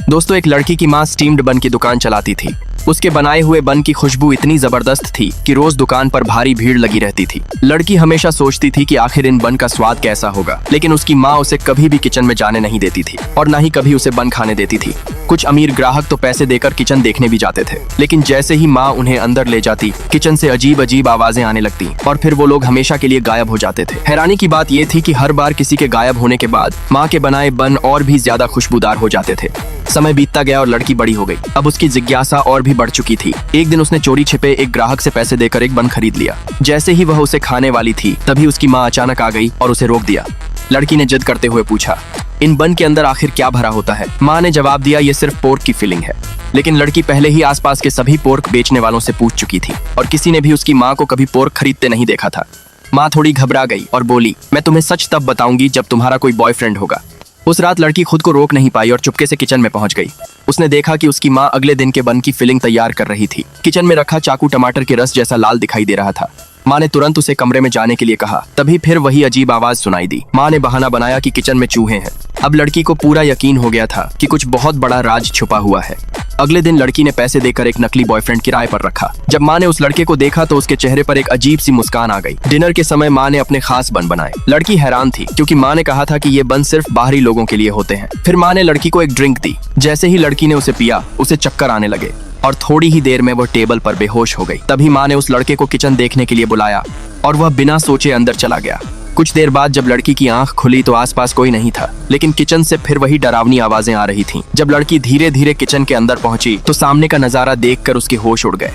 दोस्तों, एक लड़की की माँ स्टीम्ड बन की दुकान चलाती थी। उसके बनाए हुए बन की खुशबू इतनी जबरदस्त थी कि रोज दुकान पर भारी भीड़ लगी रहती थी। लड़की हमेशा सोचती थी कि आखिर इन बन का स्वाद कैसा होगा, लेकिन उसकी माँ उसे कभी भी किचन में जाने नहीं देती थी और न ही कभी उसे बन खाने देती थी। कुछ अमीर ग्राहक तो पैसे देकर किचन देखने भी जाते थे, लेकिन जैसे ही माँ उन्हें अंदर ले जाती, किचन से अजीब अजीब आवाजें आने लगती और फिर वो लोग हमेशा के लिए गायब हो जाते थे। हैरानी की बात ये थी कि हर बार किसी के गायब होने के बाद माँ के बनाए बन और भी ज्यादा खुशबूदार हो जाते थे। समय बीतता गया और लड़की बड़ी हो गई। अब उसकी जिज्ञासा और भी बढ़ चुकी थी। एक दिन उसने चोरी छिपे एक ग्राहक से पैसे देकर एक बन खरीद लिया। जैसे ही वह उसे खाने वाली थी, तभी उसकी माँ अचानक आ गई और उसे रोक दिया। लड़की ने जिद करते हुए पूछा, इन बन के अंदर आखिर क्या भरा होता है? माँ ने जवाब दिया, ये सिर्फ पोर्क की फिलिंग है। लेकिन लड़की पहले ही आसपास के सभी पोर्क बेचने वालों से पूछ चुकी थी और किसी ने भी उसकी माँ को कभी पोर्क खरीदते नहीं देखा था। माँ थोड़ी घबरा गई और बोली, मैं तुम्हें सच तब बताऊंगी जब तुम्हारा कोई बॉयफ्रेंड होगा। उस रात लड़की खुद को रोक नहीं पाई और चुपके से किचन में पहुंच गई। उसने देखा कि उसकी माँ अगले दिन के बन की फिलिंग तैयार कर रही थी। किचन में रखा चाकू टमाटर के रस जैसा लाल दिखाई दे रहा था। माँ ने तुरंत उसे कमरे में जाने के लिए कहा। तभी फिर वही अजीब आवाज सुनाई दी। माँ ने बहाना बनाया कि किचन में चूहे हैं। अब लड़की को पूरा यकीन हो गया था कि कुछ बहुत बड़ा राज छुपा हुआ है। अगले दिन लड़की ने पैसे देकर एक नकली बॉयफ्रेंड किराए पर रखा। जब माँ ने उस लड़के को देखा तो उसके चेहरे पर एक अजीब सी मुस्कान आ गई। डिनर के समय माँ ने अपने खास बन बनाए। लड़की हैरान थी क्योंकि माँ ने कहा था कि ये बन सिर्फ बाहरी लोगों के लिए होते हैं। फिर माँ ने लड़की को एक ड्रिंक दी। जैसे ही लड़की ने उसे पिया, उसे चक्कर आने लगे और थोड़ी ही देर में वो टेबल पर बेहोश हो गई। तभी माँ ने उस लड़के को किचन देखने के लिए बुलाया और वह बिना सोचे अंदर चला गया। कुछ देर बाद जब लड़की की आंख खुली तो आसपास कोई नहीं था, लेकिन किचन से फिर वही डरावनी आवाजें आ रही थीं। जब लड़की धीरे धीरे किचन के अंदर पहुंची तो सामने का नजारा देखकर उसके होश उड़ गए।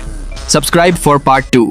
Subscribe for part 2।